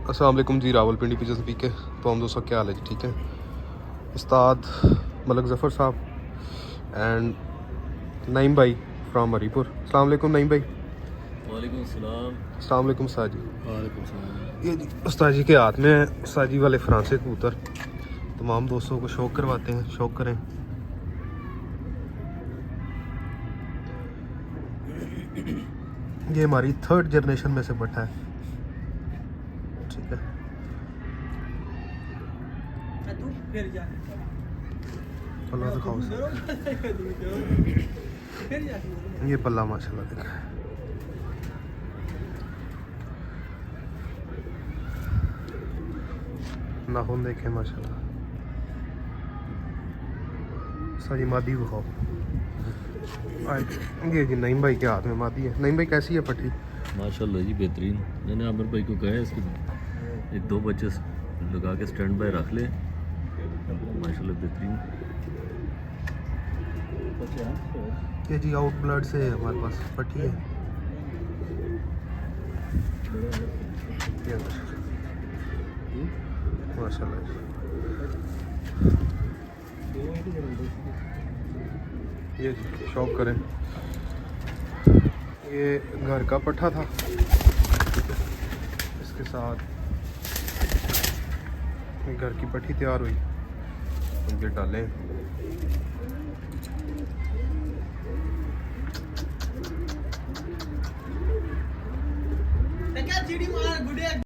अस्सलाम वालेकुम जी, Rawalpindi pizza speak है। तो हम दोस्तों क्या हाल है जी, ठीक है। उस्ताद मलक ज़फ़र साहब एंड नईम भाई फ्राम हरीपुर। अस्सलाम वालेकुम नईम भाई। वालेकुम सलाम। अस्सलाम वालेकुम उस्ताद जी। वालेकुम सलाम। ये जी उस्ताद जी के हाथ में है उस्ताद जी वाले फ्रांसीसी कबूतर। तमाम दोस्तों को शौक़ करवाते हैं, शौक़ करें। ये हमारी 3rd जनरेशन में से बटा है, ठीक है। पल्ला दिखाओ। ये पल्ला माशाल्लाह देखा है। नाखून देखें माशाल्लाह। सारी मादी दिखाओ। ये जी नईम भाई के हाथ में मादी है। नईम भाई कैसी है पट्टी? माशाल्लाह जी बेहतरीन। मैंने आमिर भाई को कहा है इसके 1-2 बच्चे लगा के स्टैंड बाय रख ले। माशाल्लाह बेहतरीन। ये जी आउट ब्लड से हमारे पास पट्टी है। माशाल्लाह जी। ये जी शौक करें। ये घर का पट्ठा था, इसके साथ घर की पट्टी तैयार हुई, ये डालें।